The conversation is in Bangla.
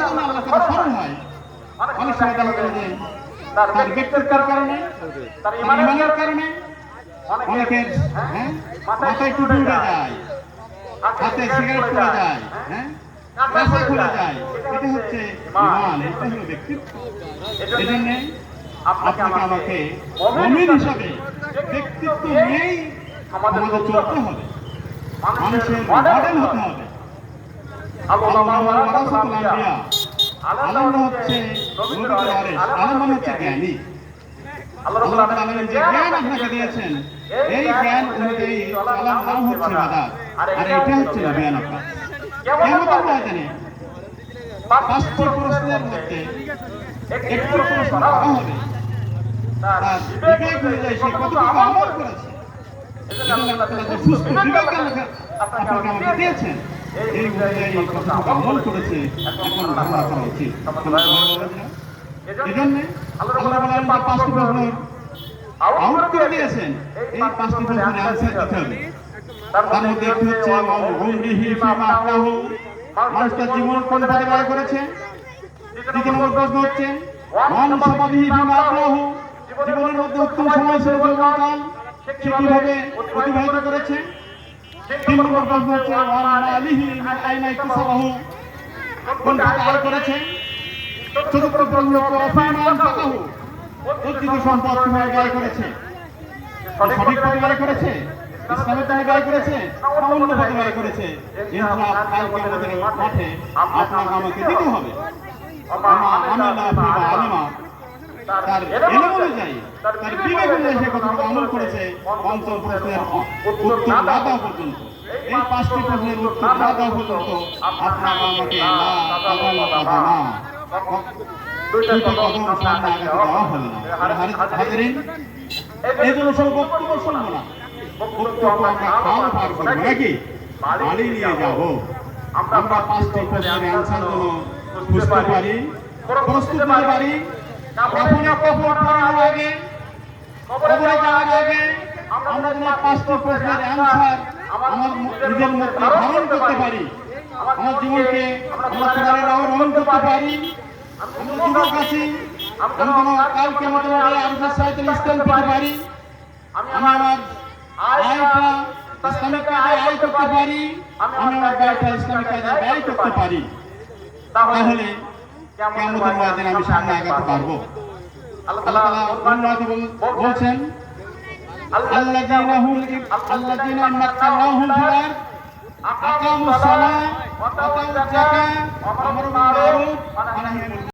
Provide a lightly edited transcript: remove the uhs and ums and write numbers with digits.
জন্য আল্লাহর কথা স্মরণ হয়। অনেক সময় দেখা যায় যে তার ব্যক্তিত্বের কারণে, তার ইমানের কারণে অনেকের মাথায় টুপি উঠে যায়, হাতে সিগারেট খুলে যায়, পেশা খুলে যায়। এটা হচ্ছে ইমান, এটা হলো ব্যক্তিত্ব। এজন্য আপনাকে আমাকে মুমিন হিসাবে ব্যক্তিত্ব নিয়েই আমাদের চলতে হবে, মানুষের মডেল হতে হবে। আলেম হচ্ছে নবীর ওয়ারিস, আলেম মানে হচ্ছে জ্ঞানী। আল্লাহ রাব্বুল আলামিন যে জ্ঞান আপনাকে দিয়েছেন, এই জ্ঞান অনুযায়ী চলার নাম হচ্ছে ইবাদত, আর এটা হচ্ছে নবিয়ানা কাজ। কিয়ামতের ময়দানে পাঁচটি প্রশ্নের মধ্যে একটি প্রশ্ন করা হবে, তার বিবেক অনুযায়ী সে কতটুকু আমল করেছে। এজন্য আল্লাহ তাআলা যে সুস্থ বিবেক আপনাকে আমাকে দিয়েছেন, এই অনুযায়ী কতটুকু আমল করেছে এখন ধারণা করা উচিত। এজন্য আল্লাহ রাব্বুল আলামিন পাঁচটি প্রশ্ন আউট করে দিয়েছেন, এই পাঁচটি প্রশ্নের অ্যানসার দিতে হবে। তার মধ্যে একটি হচ্ছে উমরিহি ফিমা আহলাহু, মানুষ তার জীবন কোন পথে ব্যয় করেছে। দ্বিতীয় নম্বর প্রশ্ন হচ্ছে মান শাবাবিহি ফিমা আহলাহু, জীবনের মধ্যে উত্তম সময় ছিল যৌবনকাল, সে কিভাবে অতিবাহিত করেছে। তিন নম্বর প্রশ্ন হচ্ছে ওয়ান মালিহি মিন আইনা ইকতাসাবাহু, কোন থেকে আয় করেছে। চতুর্থ প্রশ্ন হচ্ছে ফিমা আনফাকাহু, অর্জিত সম্পদ কিভাবে ব্যয় করেছে, সঠিক পথে ব্যয় করেছে, ইসলামের জন্য ব্যয় করেছে না অন্য পথে ব্যয় করেছে। ইনসাফ কালকে আমাদের মাঠে আপনাকে আমাকে দিতে হবে। তার এলেম অনুযায়ী, তার বিবেক অনুযায়ী সে কতটুকু আমল করেছে পঞ্চম প্রশ্নের উত্তর না দেওয়া পর্যন্ত, এই পাঁচটি প্রশ্নের উত্তর না দেওয়া পর্যন্ত আপনাকে আমাকে দুইটা কদম সামনে আগাতে দেওয়া হবে না। হাজিরিন, এই জন্য সব বক্তব্য শুনবো না, বক্তব্য আমরা খাওয়া পার করবো নাকি বাড়ি নিয়ে যাবো। আমরা পাঁচটি প্রশ্নের অ্যান্সার জন্য বুঝতে পারি, প্রস্তুত হতে পারি। কাপড়ে কাপড় পরানোর আগে, কবরে যাওয়ার আগে আমরা যেন পাঁচটি প্রশ্নের অ্যান্সার আমার নিজের মধ্যে ধারণ করতে পারি, আমার জীবনকে আমরা কোরআনের আলো রহন করতে পারি। আমি যুবক আছি, আমি যেন কালকে আমাদের আমাদের সাথে ইসলাম পেতে পারি, আমি আমার আয়টা ইসলামিক কাজে আয় করতে পারি, আমি আমার ব্যয়টা ইসলামিক কাজে ব্যয় করতে পারি। তাহলে কিয়ামতের ময়দানে আমি সামনে আগাতে পারবো। আল্লাহ তাআলা অন্য আয়াতে বলছেন আল্লাযীনা মাক্কানাহুম ফিল আরদ আকামুস সালাহ ওয়া আতাউজ যাকাত ওয়া আমারু বিল